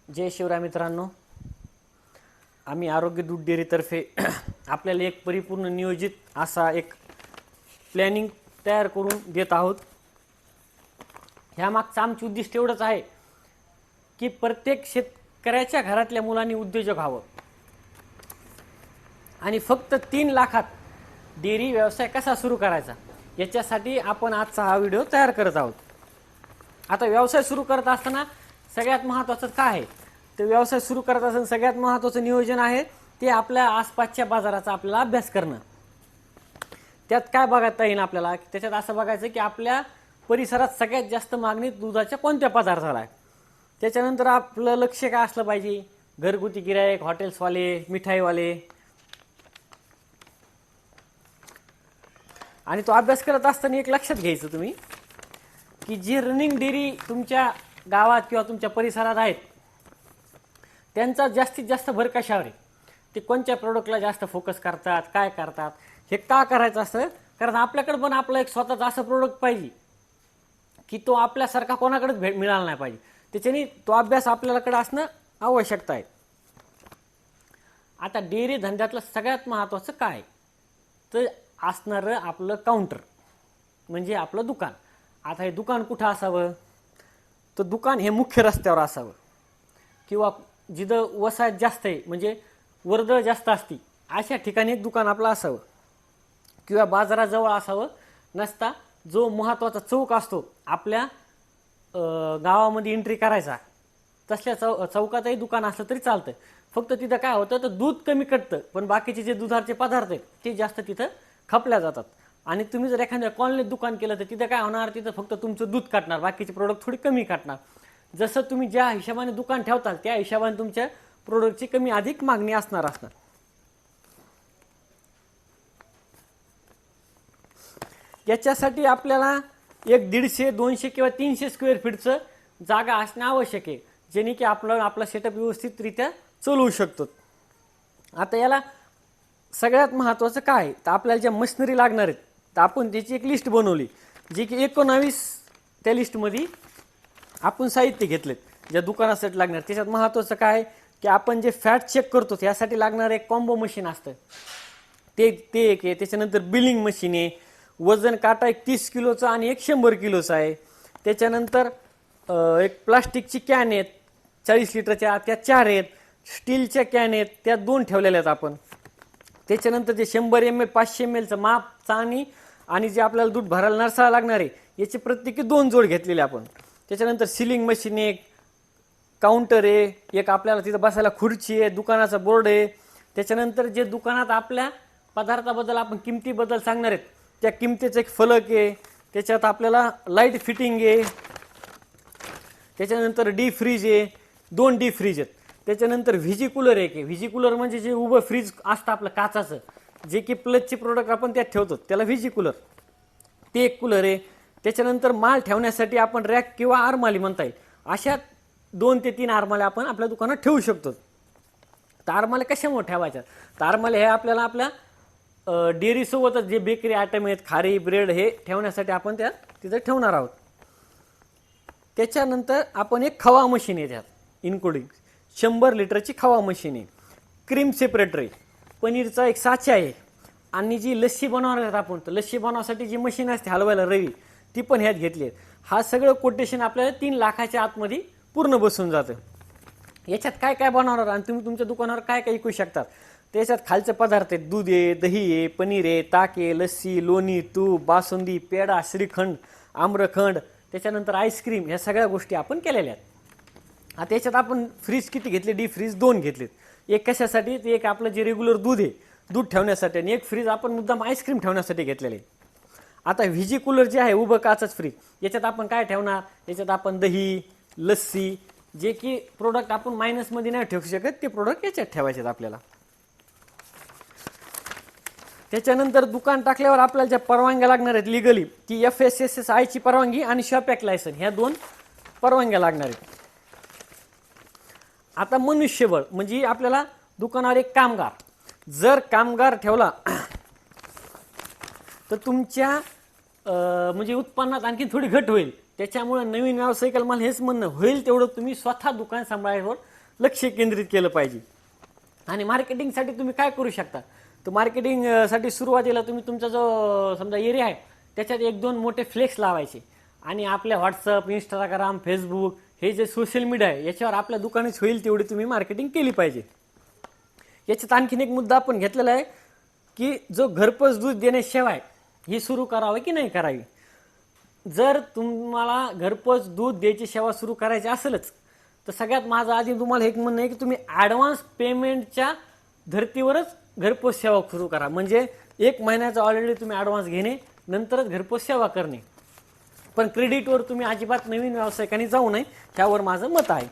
जय शिवराय मित्रांनो, आम्ही आरोग्य दूध डेअरीतर्फे आपल्याला एक परिपूर्ण नियोजित असा एक प्लॅनिंग तयार करून देत आहोत। ह्या मागचं आमचं उद्दिष्ट एवढंच आहे की प्रत्येक शेतकऱ्याच्या घरातल्या मुलांनी उद्योजक व्हावं आणि फक्त 3 लाखात डेअरी व्यवसाय कसा सुरू करायचा याच्यासाठी आपण आजचा हा व्हिडिओ तयार करत आहोत। आता व्यवसाय सुरू करत असताना सगळ्यात महत्त्वाचं काय आहे, तर व्यवसाय सुरू करत असताना सगळ्यात महत्त्वाचं नियोजन आहे ते आपल्या आसपासच्या बाजाराचा आपल्याला अभ्यास करणं। त्यात काय बघता येईल आपल्याला, त्याच्यात असं बघायचं की आपल्या परिसरात सगळ्यात जास्त मागणी दुधाच्या कोणत्या पदार्थाला आहे। त्याच्यानंतर आपलं लक्ष काय असलं पाहिजे, घरगुती गिराईक, हॉटेल्सवाले, मिठाईवाले, आणि तो अभ्यास करत असताना एक लक्षात घ्यायचं तुम्ही की जी रनिंग डेअरी तुमच्या गावात किंवा तुमच्या परिसरात आहेत त्यांचा जास्तीत जास्त भर कशावर आहे, ते कोणत्या प्रोडक्टला जास्त फोकस करतात, काय करतात, हे का करायचं असतं। कारण आपल्याकडे पण आपलं एक स्वतःचं असं प्रोडक्ट पाहिजे की तो आपल्यासारखा कोणाकडेच मिळाला नाही पाहिजे, त्याच्याने तो अभ्यास आपल्याकडे असणं आवश्यकता आहे। आता डेअरी धंद्यातलं सगळ्यात महत्त्वाचं काय तर असणारं आपलं काउंटर म्हणजे आपलं दुकान। आता हे दुकान कुठं असावं, तर दुकान हे मुख्य रस्त्यावर असावं किंवा जिथं वसाहत जास्त आहे म्हणजे वर्दळ जास्त असती अशा ठिकाणी एक दुकान आपलं असावं किंवा बाजाराजवळ असावं, नसता जो महत्त्वाचा चौक असतो आपल्या गावामध्ये एंट्री करायचा तसल्या चौकातही दुकान असलं तरी चालतं। फक्त तिथं काय होतं तर दूध कमी कटतं पण बाकीचे जे दुधाचे पदार्थ आहेत ते जास्त तिथं खपल्या जातात। आणि तुम्ही जर एखाद्या कॉलनीत दुकान केलं तर तिथं काय होणार, तिथं फक्त तुमचं दूध काटणार, बाकीचे प्रोडक्ट थोडी कमी काटणार। जसं तुम्ही ज्या हिशोबाने दुकान ठेवताल त्या हिशोबाने तुमच्या प्रोडक्टची कमी अधिक मागणी असणार। याच्यासाठी आपल्याला एक 150, 200 किंवा 300 स्क्वेअर फीटचं जागा असणं आवश्यक आहे, जेणे की आपला सेटअप व्यवस्थितरित्या चालवू शकतो। आता याला सगळ्यात महत्त्वाचं काय तर आपल्याला ज्या मशिनरी लागणार आहेत तर आपण त्याची एक लिस्ट बनवली, जी की 19 त्या लिस्टमध्ये आपण साहित्य घेतलेत ज्या दुकानासाठी लागणार। त्याच्यात महत्त्वाचं काय की आपण जे फॅट चेक करतो त्यासाठी लागणार एक कॉम्बो मशीन असतं ते एक आहे। त्याच्यानंतर बिलिंग मशीन आहे, वजन काटा एक 30 किलोचा आणि एक 100 किलोचा आहे। त्याच्यानंतर एक प्लास्टिकची कॅन आहेत 40 लिटरच्या, त्या 4 आहेत, स्टीलच्या कॅन आहेत त्या 2 ठेवलेल्या आहेत आपण। त्याच्यानंतर जे 100 ml 500 ml माप चाळणी आणि जे आपल्याला दूध भरायला नरसाळा लागणार आहे याचे प्रत्येकी 2 जोड घेतलेले आपण। त्याच्यानंतर सिलिंग मशीन एक, काउंटर आहे एक, आपल्याला तिथं बसायला खुर्ची आहे, दुकानाचा बोर्ड आहे। त्याच्यानंतर जे दुकानात आपल्या पदार्थाबद्दल आपण किमतीबद्दल सांगणार आहेत त्या किमतीचं एक फलक आहे। त्याच्यात आपल्याला लाईट फिटिंग आहे। त्याच्यानंतर डीप फ्रीज आहे, 2 डीप फ्रीज आहेत। त्याच्यानंतर व्हीजी कूलर एक आहे, व्हीजी कूलर म्हणजे जे उभं फ्रीज असतं आपलं काचाचं, जे की प्लसचे प्रोडक्ट आपण त्यात ठेवतो त्याला व्हीजी कूलर, ते एक कूलर आहे। त्याच्यानंतर माल ठेवण्यासाठी आपण रॅक किंवा आरमाली म्हणता येईल अशा 2 ते 3 आरमाल्या आपण आपल्या दुकानात ठेवू शकतो। तर आरमाल्या कशामुळे ठेवायच्या, तर आरमाल्या हे आपल्याला आपल्या डेअरीसोबतच जे बेकरी आयटम आहेत खारी ब्रेड हे ठेवण्यासाठी आपण त्या तिथं ठेवणार आहोत। त्याच्यानंतर आपण एक खवा मशीन आहे त्यात इन्क्लुडिंग 100 लिटरची खवा मशीन आहे, क्रीम सेपरेटर आहे, पनीरचा एक साचा आहे, आणि जी लस्सी बनवणार आहेत आपण तर लस्सी बनवण्यासाठी जी मशीन असते हलवायला रवी ती पण ह्यात घेतली आहे। हा सगळं कोटेशन आपल्याला 3 लाखाच्या आतमध्ये पूर्ण बसून जातं। याच्यात काय काय बनवणार आणि तुम्ही तुमच्या दुकानावर काय काय विकू शकतात त्याच्यात खालचे पदार्थ आहेत, दूध आहे, दही आहे, पनीर आहे, ताक आहे, लस्सी, लोणी, तूप, बासुंदी, पेढा, श्रीखंड, आम्रखंड, त्याच्यानंतर आईस्क्रीम, ह्या सगळ्या गोष्टी आपण केलेल्या आहेत। आता याच्यात आपण फ्रीज किती घेतले, डीप फ्रीज 2 घेतलेत, एक कशासाठी ते एक आपलं जे रेग्युलर दूध आहे दूध ठेवण्यासाठी, आणि एक फ्रीज आपण मुद्दाम आईस्क्रीम ठेवण्यासाठी घेतलेले आहे। आता व्हीजी कूलर जे आहे उभं काचच फ्रीज, याच्यात आपण काय ठेवणार, याच्यात आपण दही, लस्सी, जे की प्रोडक्ट आपण मायनसमध्ये नाही ठेवू शकत ते प्रोडक्ट याच्यात ठेवायचे आहेत आपल्याला। त्याच्यानंतर दुकान टाकल्यावर आपल्याला ज्या परवानग्या लागणार आहेत लिगली ती FSSAI ची परवानगी आणि शॉपॅक लायसन ह्या 2 परवानग्या लागणार आहेत। आता मनुष्यबळ म्हणजे आपल्याला दुकानावर एक कामगार, जर कामगार ठेवला तर तुमच्या म्हणजे उत्पन्नात आणखी थोडी घट होईल। त्याच्यामुळे नवीन व्यावसायिकाला मला हेच म्हणणं होईल तेवढं तुम्ही स्वतः दुकान सांभाळण्यावर लक्ष केंद्रित केलं पाहिजे. आणि मार्केटिंगसाठी तुम्ही काय करू शकता, तर मार्केटिंगसाठी सुरुवातीला तुम्ही तुमचा जो समजा एरिया आहे त्याच्यात 1-2 मोठे फ्लेक्स लावायचे आणि आपल्या व्हॉट्सअप, इंस्टाग्राम, फेसबुक हे जे सोशल मीडिया आहे याच्यावर आपल्या दुकानात होईल तेवढी तुम्ही मार्केटिंग केली पाहिजे. याच्यात आणखीन एक मुद्दा आपण घेतलेला आहे की जो घरपोच दूध देण्याची सेवा आहे ही सुरू करावी की नाही करावी. जर तुम्हाला घरपोच दूध द्यायची सेवा सुरू करायची असेलच तर सगळ्यात माझं आधी तुम्हाला एक म्हणणं आहे की तुम्ही ॲडव्हान्स पेमेंटच्या धर्तीवरच घरपोच सेवा सुरू करा. म्हणजे 1 महिन्याचा ऑलरेडी तुम्ही ॲडव्हान्स घेणे, नंतरच घरपोच सेवा करणे. पण क्रेडिटवर तुम्ही अजिबात नवीन व्यावसायिकांनी जाऊ नये, त्यावर माझं मत आहे.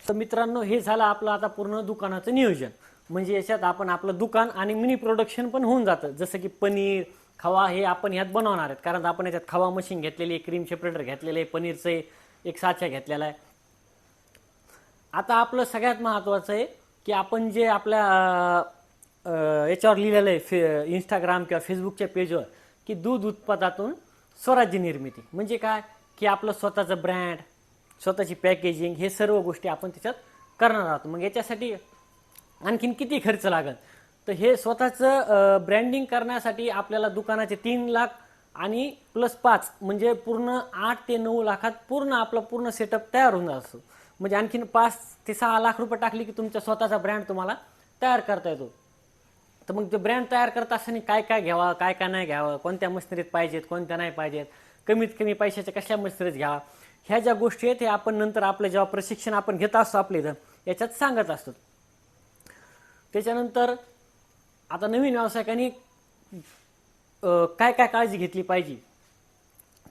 तर मित्रांनो, हे झालं आपलं आता पूर्ण दुकानाचं नियोजन. म्हणजे याच्यात आपण आपलं दुकान आणि मिनी प्रोडक्शन पण होऊन जातं. जसं की पनीर, खवा हे आपण ह्यात बनवणार आहेत, कारण आपण याच्यात खवा मशीन घेतलेली आहे, क्रीम सेपरेटर घेतलेले आहे, पनीरचं एक साचा घेतलेला आहे. आता आपलं सगळ्यात महत्त्वाचं आहे की आपण जे आपल्या याच्यावर लिहिलेलं आहे इंस्टाग्राम किंवा फेसबुकच्या पेजवर की दूध उत्पादनातून स्वराज्य निर्मिती. म्हणजे काय की आपलं स्वतःचं ब्रँड, स्वतःची पॅकेजिंग हे सर्व गोष्टी आपण त्याच्यात करणार आहोत. मग याच्यासाठी आणखीन किती खर्च लागेल, तर हे स्वतःचं ब्रँडिंग करण्यासाठी आपल्याला दुकानाचे 3 लाख आणि +5 म्हणजे पूर्ण 8 ते 9 लाखात पूर्ण आपला पूर्ण सेटअप तयार होऊन असतो. म्हणजे आणखीन 5 ते 6 लाख रुपये टाकले की तुमचा स्वतःचा ब्रँड तुम्हाला तयार करता येतो. तर मग ते ब्रँड तयार करत असताना काय काय घ्यावा, काय काय नाही घ्यावं, कोणत्या मशिनरीत पाहिजेत, कोणत्या नाही पाहिजेत, कमीत कमी पैशाच्या कसल्या मशिनरीत घ्यावा, ह्या ज्या गोष्टी आहेत हे आपण नंतर आपलं जेव्हा प्रशिक्षण आपण घेत असतो आपल्या इथं याच्यात सांगत असतो. त्याच्यानंतर आता नवीन व्यावसायिकांनी काय काय काळजी घेतली पाहिजे,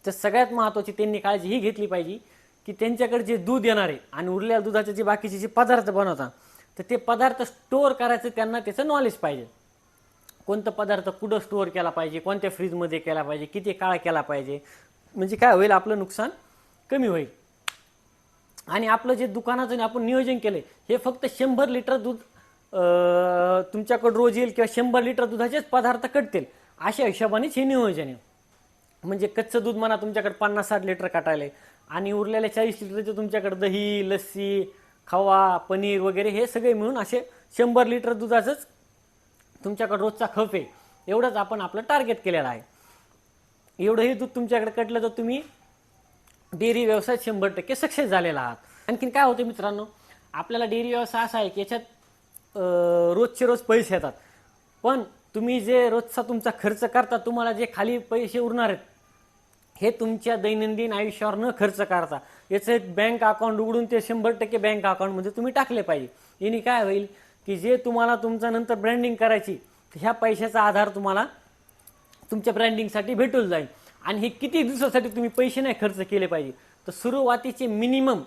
तर सगळ्यात महत्त्वाची त्यांनी काळजी ही घेतली पाहिजे की त्यांच्याकडे जे दूध येणार आहे आणि उरलेल्या दुधाचे जे बाकीचे जे पदार्थ बनवतात तर ते पदार्थ स्टोअर करायचं त्यांना त्याचं नॉलेज पाहिजे. कोणतं पदार्थ कुठं स्टोअर केला पाहिजे, कोणत्या फ्रीजमध्ये केला पाहिजे, किती काळ केला पाहिजे, म्हणजे काय होईल आपलं नुकसान कमी होईल. आणि आपलं जे दुकानाचं आपण नियोजन केलं हे फक्त 100 लिटर दूध तुमच्याकडे रोज येईल किंवा 100 लिटर दुधाचेच पदार्थ कटतील अशा हिशोबानेच हे नियोजन आहे. म्हणजे कच्चं दूध म्हणा तुमच्याकडे 50-60 लिटर काटायला आणि उरलेल्या 40 लिटरचे तुमच्याकडे दही, लस्सी, खवा, पनीर वगैरे हे सगळे मिळून असे 100 लिटर दुधाचंच तुमच्याकडे रोजचा खप आहे, एवढंच आपण आपलं टार्गेट केलेलं आहे. एवढंही दूध तुमच्याकडे कटलं तर तुम्ही डेअरी व्यवसायात 100% सक्सेस झालेला आहात. आणखीन काय होतं मित्रांनो, आपल्याला डेअरी व्यवसाय असा आहे की याच्यात रोजचे रोज पैसे येतात, पण तुम्ही जे रोजचा तुमचा खर्च करता तुम्हाला जे खाली पैसे उरणार आहेत हे तुमच्या दैनंदिन आयुष्यावर न खर्च करता याचं एक बँक अकाउंट उघडून ते 100% बँक अकाउंटमध्ये तुम्ही टाकले पाहिजे. याने काय होईल की जे तुम्हाला तुमचं नंतर ब्रँडिंग करायची ह्या पैशाचा आधार तुम्हाला तुमच्या ब्रँडिंगसाठी भेटून जाईल. आणि हे किती दिवसासाठी तुम्ही पैसे नाही खर्च केले पाहिजे, तर सुरुवातीचे मिनिमम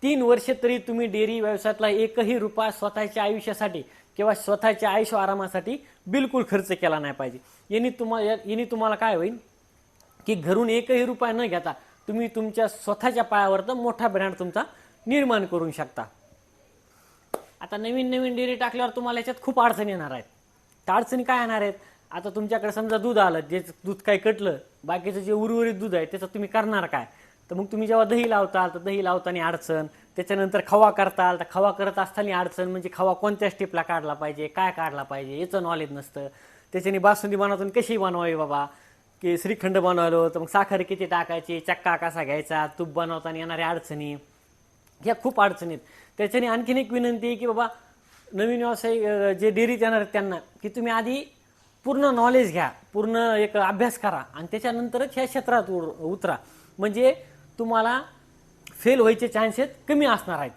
3 वर्षे तरी तुम्ही डेअरी व्यवसायातला एकही रुपया स्वतःच्या आयुष्यासाठी किंवा स्वतःच्या आयुष्य आरामासाठी बिलकुल खर्च केला नाही पाहिजे. याने तुम्हाला काय होईल की घरून एकही रुपया न घेता तुम्ही तुमच्या स्वतःच्या पायावर तर मोठा ब्रँड तुमचा निर्माण करू शकता. आता नवीन डेअरी टाकल्यावर तुम्हाला याच्यात खूप अडचणी येणार आहेत. त्या अडचणी काय येणार आहेत, आता तुमच्याकडे समजा दूध आलं, जे दूध काही कटलं, बाकीचं जे उर्वरित दूध आहे त्याचं तुम्ही करणार काय, तर मग तुम्ही जेव्हा दही लावताल तर दही लावताना अडचण, त्याच्यानंतर खवा करताल तर खवा करत असताना अडचण, म्हणजे खवा कोणत्या स्टेपला काढला पाहिजे, काय काढला पाहिजे याचं नॉलेज नसतं. त्याच्याने बासुंदी बनवताना कशी बनवावी बाबा, की श्रीखंड बनवलं तर मग साखर किती टाकायची, चक्का कसा घ्यायचा, तूप बनवताना येणाऱ्या अडचणी ह्या खूप अडचणीत. त्याच्याने आणखीन एक विनंती आहे की बाबा नवीन व्यवसाय जे डेअरीत येणार आहेत त्यांना की तुम्ही आधी पूर्ण नॉलेज घ्या, पूर्ण एक अभ्यास करा आणि त्याच्यानंतरच ह्या क्षेत्रात उतरा, म्हणजे तुम्हाला फेल व्हायचे चान्सेस कमी असणार आहेत.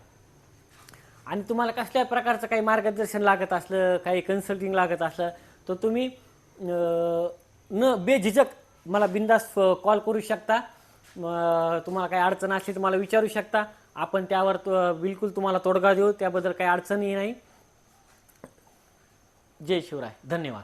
आणि तुम्हाला कसल्या प्रकारचं काही मार्गदर्शन लागत असलं, काही कन्सल्टिंग लागत असलं तर तुम्ही न बेझिझक मला बिंदास कॉल करू शकता. तुम्हाला काही अडचण असली तर मला विचारू शकता, आपण त्यावर बिलकुल तुम्हाला तोडगा देऊ, त्याबद्दल काही अडचणही नाही. जय शिवराय, धन्यवाद.